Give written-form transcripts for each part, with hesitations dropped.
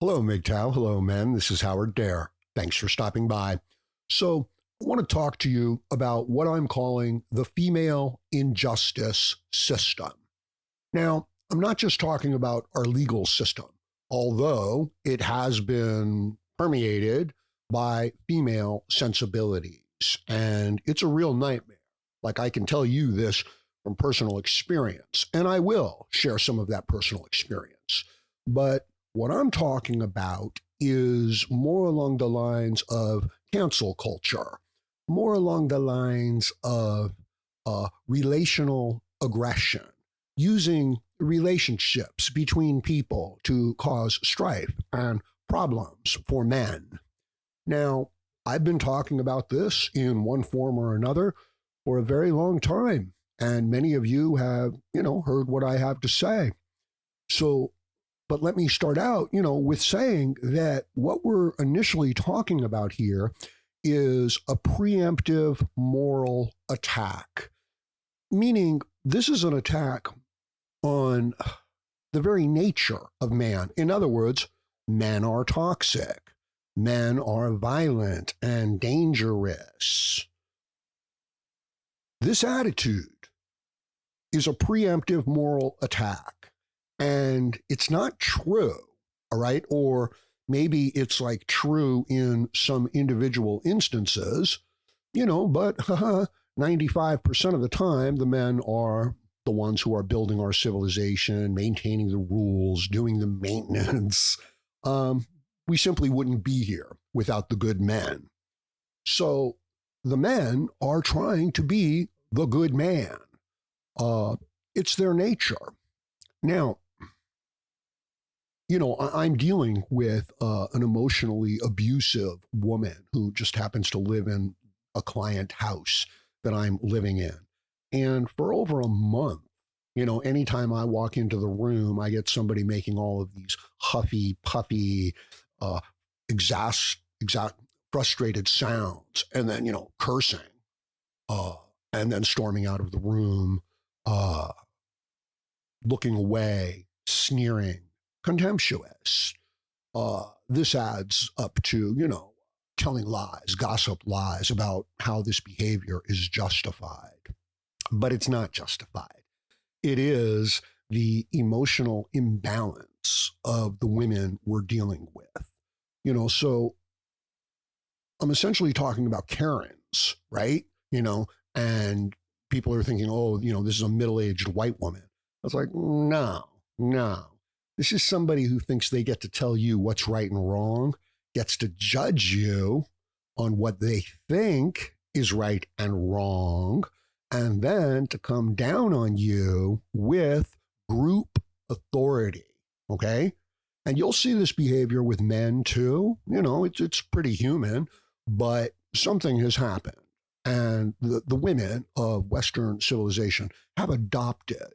Hello, MGTOW. Hello, men. This is Howard Dare. Thanks for stopping by. So, I want to talk to you about what I'm calling the female injustice system. Now, I'm not just talking about our legal system, although it has been permeated by female sensibilities, and it's a real nightmare. Like, I can tell you this from personal experience, and I will share some of that personal experience. But what I'm talking about is more along the lines of cancel culture, more along the lines of relational aggression, using relationships between people to cause strife and problems for men. Now, I've been talking about this in one form or another for a very long time, and many of you have, heard what I have to say. But let me start out, with saying that what we're initially talking about here is a preemptive moral attack, meaning this is an attack on the very nature of man. In other words, men are toxic, men are violent and dangerous. This attitude is a preemptive moral attack. And it's not true, all right? Or maybe it's like true in some individual instances, but 95% of the time, the men are the ones who are building our civilization, maintaining the rules, doing the maintenance. We simply wouldn't be here without the good men. So the men are trying to be the good man. It's their nature. Now, I'm dealing with an emotionally abusive woman who just happens to live in a client house that I'm living in. And for over a month, anytime I walk into the room, I get somebody making all of these huffy, puffy, frustrated sounds, and then, cursing, and then storming out of the room, looking away, sneering, contemptuous. This adds up to, telling lies, gossip lies about how this behavior is justified. But it's not justified. It is the emotional imbalance of the women we're dealing with. So I'm essentially talking about Karens, right? And people are thinking, this is a middle-aged white woman. I was like, no. This is somebody who thinks they get to tell you what's right and wrong, gets to judge you on what they think is right and wrong, and then to come down on you with group authority, okay? And you'll see this behavior with men too. It's pretty human, but something has happened. And the women of Western civilization have adopted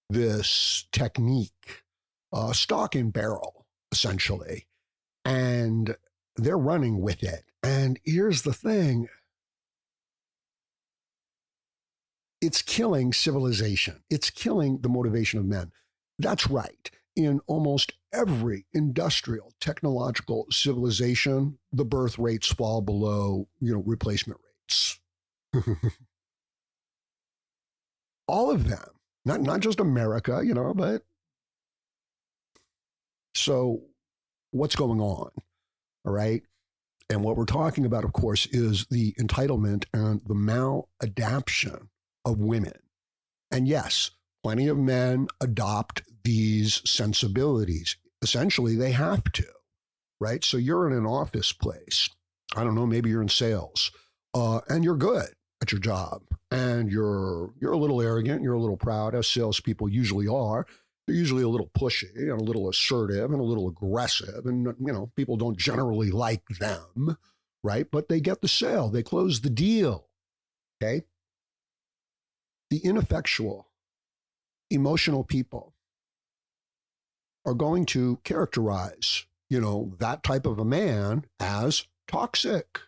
this technique, stock and barrel, essentially. And they're running with it. And here's the thing. It's killing civilization. It's killing the motivation of men. That's right. In almost every industrial, technological civilization, the birth rates fall below, replacement rates. All of them. Not just America, but so what's going on? All right. And what we're talking about, of course, is the entitlement and the maladaption of women. And yes, plenty of men adopt these sensibilities. Essentially, they have to, right? So you're in an office place. I don't know, maybe you're in sales, and you're good at your job, and you're a little arrogant, you're a little proud, as salespeople usually are. They're usually a little pushy and a little assertive and a little aggressive, and people don't generally like them, right? But they get the sale, they close the deal. Okay, the ineffectual, emotional people are going to characterize, that type of a man as toxic.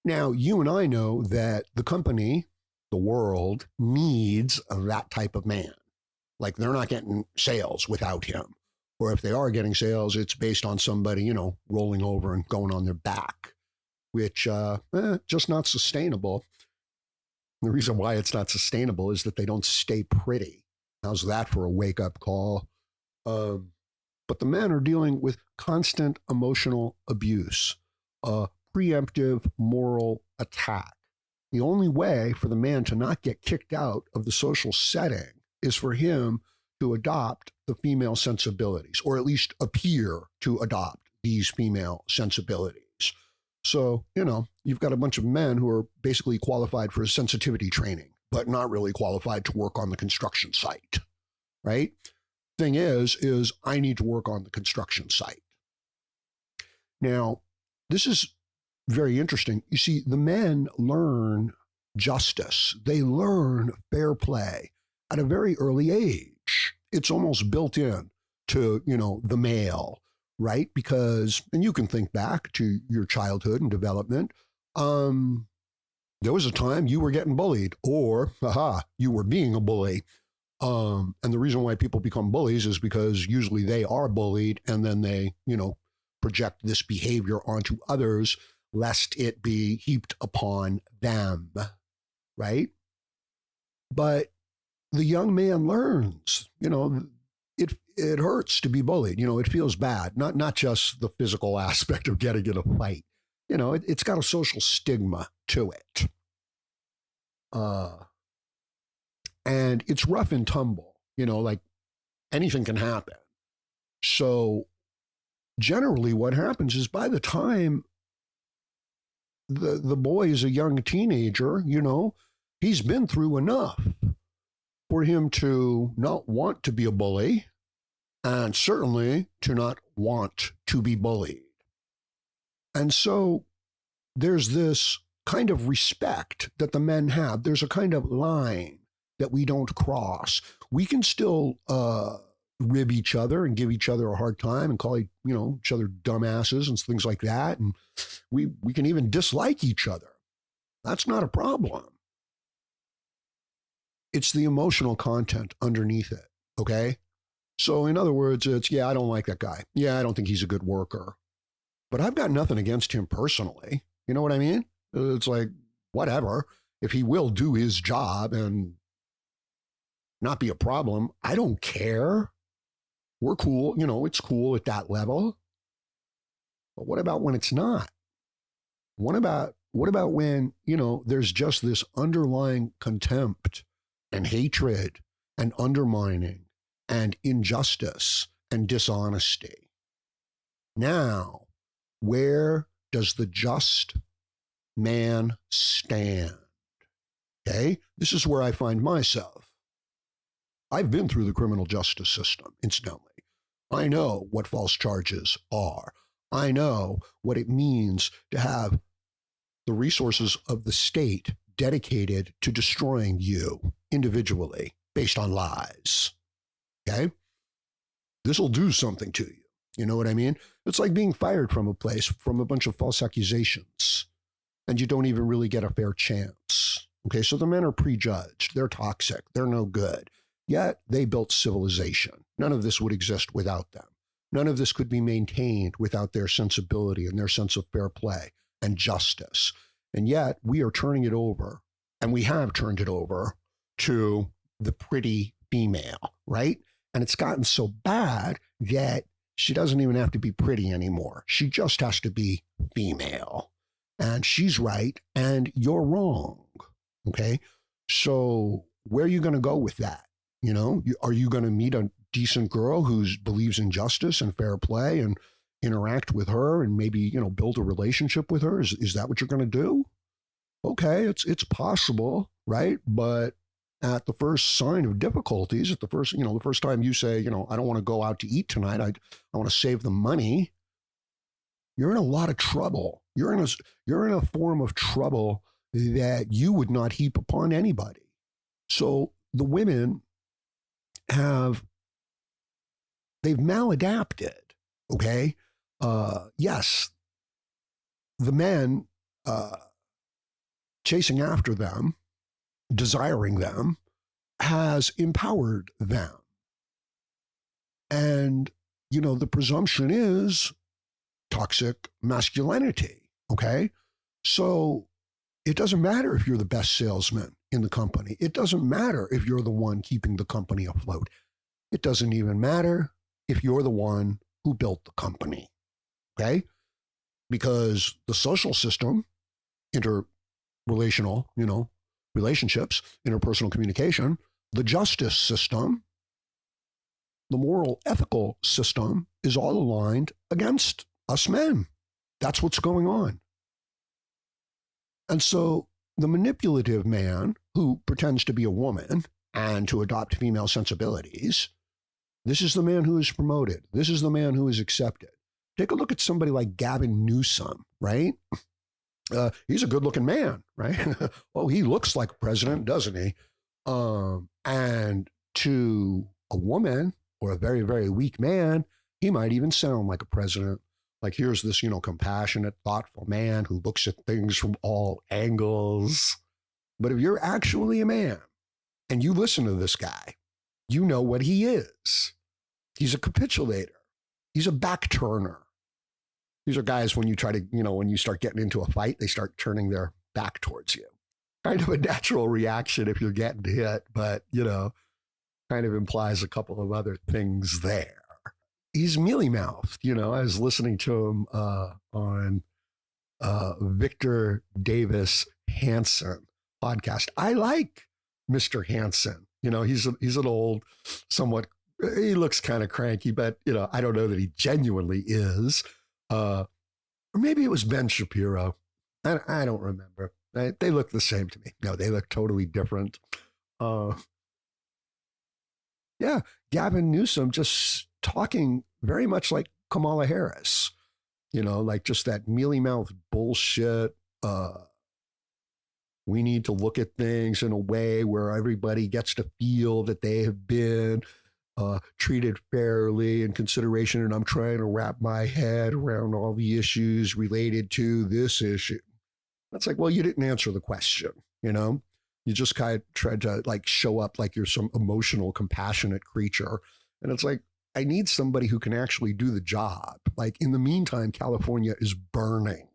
Now, you and I know that the company, the world, needs that type of man. Like, they're not getting sales without him. Or if they are getting sales, it's based on somebody, rolling over and going on their back, which just not sustainable. The reason why it's not sustainable is that they don't stay pretty. How's that for a wake-up call? But the men are dealing with constant emotional abuse, preemptive moral attack. The only way for the man to not get kicked out of the social setting is for him to adopt the female sensibilities, or at least appear to adopt these female sensibilities. So, you've got a bunch of men who are basically qualified for sensitivity training, but not really qualified to work on the construction site, right? Thing is I need to work on the construction site. Now, this is very interesting. You see, the men learn justice. They learn fair play at a very early age. It's almost built in to, the male, right? Because, and you can think back to your childhood and development. There was a time you were getting bullied, or, you were being a bully. And the reason why people become bullies is because usually they are bullied, and then they, project this behavior onto others, lest it be heaped upon them, right? But the young man learns, it hurts to be bullied. It feels bad, not just the physical aspect of getting in a fight. It's got a social stigma to it. And it's rough and tumble, like anything can happen. So generally what happens is by the time the boy is a young teenager, he's been through enough for him to not want to be a bully, and certainly to not want to be bullied. And so there's this kind of respect that the men have. There's a kind of line that we don't cross. We can still rib each other and give each other a hard time and call each other dumbasses and things like that. And we can even dislike each other. That's not a problem. It's the emotional content underneath it, okay? So in other words, it's, I don't like that guy. Yeah, I don't think he's a good worker. But I've got nothing against him personally. You know what I mean? It's like, whatever. If he will do his job and not be a problem, I don't care. We're cool. It's cool at that level. But what about when it's not? What about when, there's just this underlying contempt and hatred and undermining and injustice and dishonesty? Now, where does the just man stand? Okay, this is where I find myself. I've been through the criminal justice system, incidentally. I know what false charges are. I know what it means to have the resources of the state dedicated to destroying you individually based on lies. Okay? This will do something to you. You know what I mean? It's like being fired from a place from a bunch of false accusations, and you don't even really get a fair chance. Okay, so the men are prejudged. They're toxic. They're no good. Yet they built civilization. None of this would exist without them. None of this could be maintained without their sensibility and their sense of fair play and justice. And yet we are turning it over, and we have turned it over to the pretty female, right? And it's gotten so bad that she doesn't even have to be pretty anymore. She just has to be female. And she's right, and you're wrong. Okay? So where are you going to go with that? Are you going to meet a decent girl who believes in justice and fair play and interact with her and maybe, build a relationship with her? Is that what you're going to do? Okay, it's possible, right? But at the first sign of difficulties, at the first time you say, I don't want to go out to eat tonight, I want to save the money, you're in a lot of trouble. You're in a form of trouble that you would not heap upon anybody. So the women they've maladapted, okay? Yes, the men chasing after them, desiring them, has empowered them. And the presumption is toxic masculinity. Okay. So it doesn't matter if you're the best salesman in the company. It doesn't matter if you're the one keeping the company afloat. It doesn't even matter if you're the one who built the company. Okay. Because the social system, interrelational, relationships, interpersonal communication, the justice system, the moral ethical system is all aligned against us men. That's what's going on. And so the manipulative man who pretends to be a woman and to adopt female sensibilities, this is the man who is promoted. This is the man who is accepted. Take a look at somebody like Gavin Newsom, right? He's a good-looking man, right? Well, he looks like a president, doesn't he? And to a woman or a very, very weak man, he might even sound like a president. Like, here's this, compassionate, thoughtful man who looks at things from all angles. But if you're actually a man and you listen to this guy, you know what he is. He's a capitulator. He's a back turner. These are guys, when you try to, when you start getting into a fight, they start turning their back towards you. Kind of a natural reaction if you're getting hit, but, kind of implies a couple of other things there. He's mealy-mouthed, I was listening to him on Victor Davis Hanson podcast. I like Mr. Hanson. He's an old, somewhat, he looks kind of cranky, but, I don't know that he genuinely is. Or maybe it was Ben Shapiro. I don't remember. They look the same to me. No, they look totally different. Yeah, Gavin Newsom just talking very much like Kamala Harris, like just that mealy-mouthed bullshit. We need to look at things in a way where everybody gets to feel that they have been treated fairly and consideration. And I'm trying to wrap my head around all the issues related to this issue. That's like, well, you didn't answer the question, You just kind of tried to show up like you're some emotional, compassionate creature. And it's like, I need somebody who can actually do the job. Like, in the meantime, California is burning,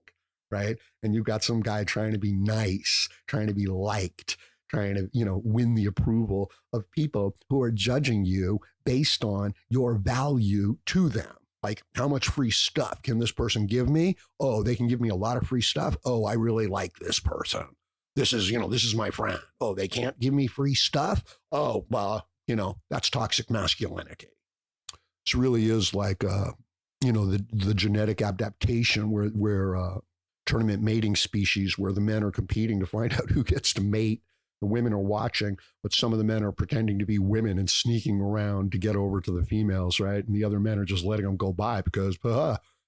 right? And you've got some guy trying to be nice, trying to be liked, trying to, win the approval of people who are judging you based on your value to them. Like, how much free stuff can this person give me? Oh, they can give me a lot of free stuff. Oh, I really like this person. This is my friend. Oh, they can't give me free stuff. Oh, well, that's toxic masculinity. This really is like, the genetic adaptation where tournament mating species, where the men are competing to find out who gets to mate. The women are watching, but some of the men are pretending to be women and sneaking around to get over to the females, right? And the other men are just letting them go by because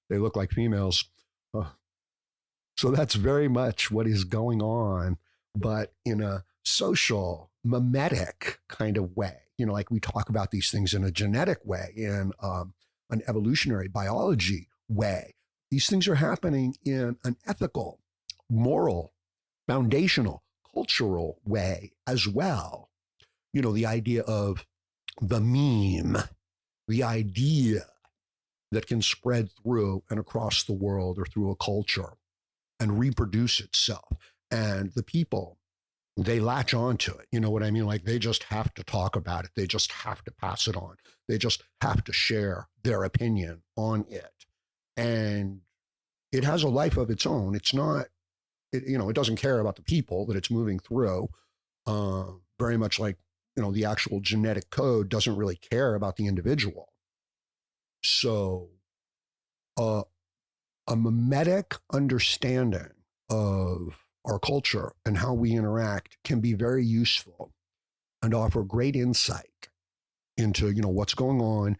they look like females. So that's very much what is going on, but in a social, mimetic kind of way. Like we talk about these things in a genetic way, in an evolutionary biology way. These things are happening in an ethical, moral, foundational, cultural way as well. The idea of the meme, the idea that can spread through and across the world or through a culture and reproduce itself. And the people, they latch onto it. You know what I mean? Like, they just have to talk about it. They just have to pass it on. They just have to share their opinion on it. And it has a life of its own. It's not, it doesn't care about the people that it's moving through. Very much like, the actual genetic code doesn't really care about the individual. So a mimetic understanding of our culture and how we interact can be very useful and offer great insight into, what's going on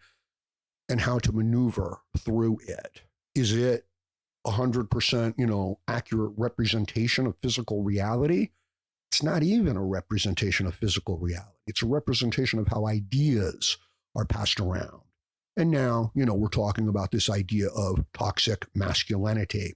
and how to maneuver through it. Is it 100%, accurate representation of physical reality? It's not even a representation of physical reality. It's a representation of how ideas are passed around. And now, we're talking about this idea of toxic masculinity.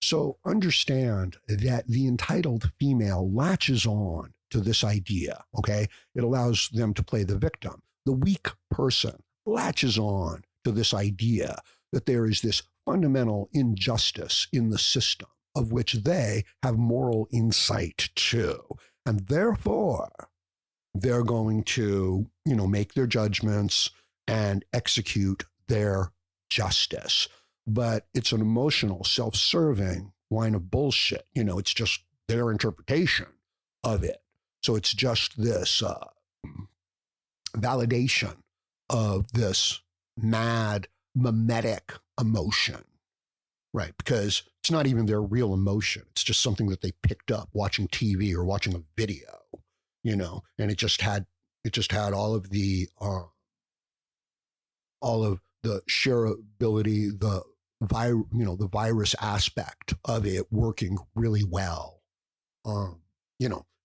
So understand that the entitled female latches on to this idea, okay? It allows them to play the victim. The weak person latches on to this idea that there is this fundamental injustice in the system of which they have moral insight to. And therefore, they're going to, make their judgments and execute their justice. But it's an emotional, self-serving line of bullshit. It's just their interpretation of it. So it's just this validation of this mad, mimetic emotion, right? Because it's not even their real emotion. It's just something that they picked up watching TV or watching a video, and it just had all of the shareability, the virus aspect of it working really well. And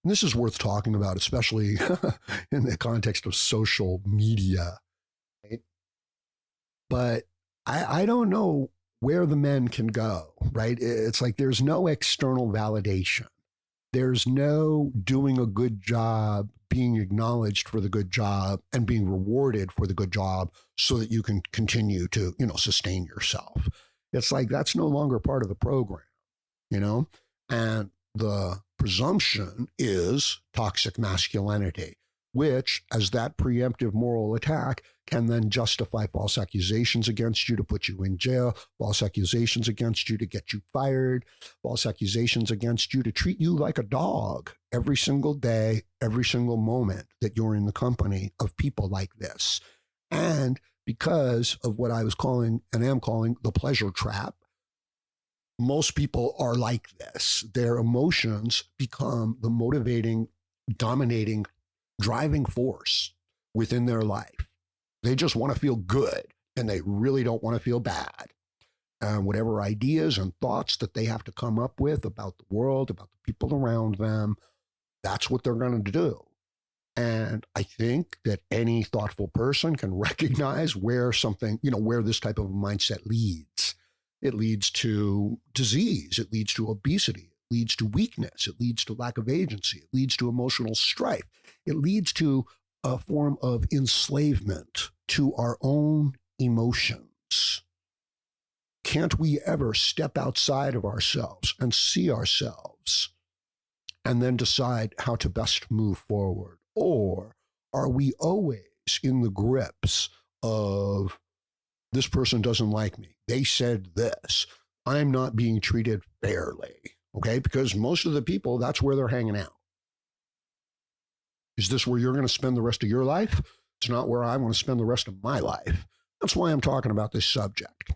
this is worth talking about, especially in the context of social media. Right? But I don't know where the men can go, right? It's like there's no external validation. There's no doing a good job, being acknowledged for the good job and being rewarded for the good job so that you can continue to, sustain yourself. It's like that's no longer part of the program, and the presumption is toxic masculinity, which, as that preemptive moral attack, can then justify false accusations against you to put you in jail, false accusations against you to get you fired, false accusations against you to treat you like a dog every single day, every single moment that you're in the company of people like this. And because of what I was calling and am calling the pleasure trap, most people are like this. Their emotions become the motivating, dominating, driving force within their life. They just want to feel good and they really don't want to feel bad. And whatever ideas and thoughts that they have to come up with about the world, about the people around them, that's what they're going to do. And I think that any thoughtful person can recognize where something, where this type of mindset leads. It leads to disease. It leads to obesity. It leads to weakness. It leads to lack of agency. It leads to emotional strife. It leads to a form of enslavement to our own emotions. Can't we ever step outside of ourselves and see ourselves and then decide how to best move forward? Or are we always in the grips of this person doesn't like me? They said this. I'm not being treated fairly, okay? Because most of the people, that's where they're hanging out. Is this where you're going to spend the rest of your life? It's not where I want to spend the rest of my life. That's why I'm talking about this subject.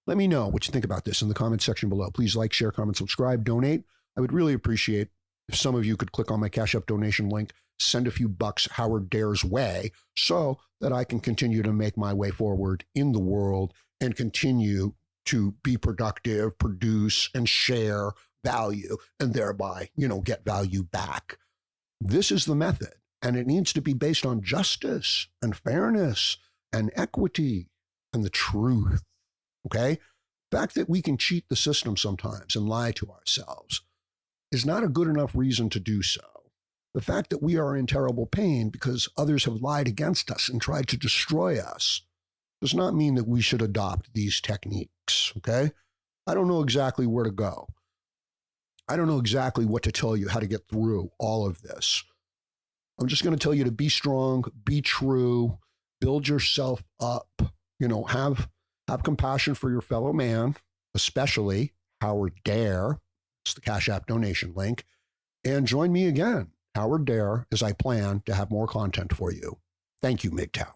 Let me know what you think about this in the comment section below. Please like, share, comment, subscribe, donate. I would really appreciate if some of you could click on my Cash App donation link, send a few bucks Howard Dare's way so that I can continue to make my way forward in the world and continue to be productive, produce, and share value, and thereby, get value back. This is the method, and it needs to be based on justice and fairness and equity and the truth, okay? The fact that we can cheat the system sometimes and lie to ourselves is not a good enough reason to do so. The fact that we are in terrible pain because others have lied against us and tried to destroy us does not mean that we should adopt these techniques, okay? I don't know exactly where to go. I don't know exactly what to tell you how to get through all of this. I'm just going to tell you to be strong, be true, build yourself up, have compassion for your fellow man, especially Howard Dare. It's the Cash App donation link. And join me again, Howard Dare, as I plan to have more content for you. Thank you, MGTOW.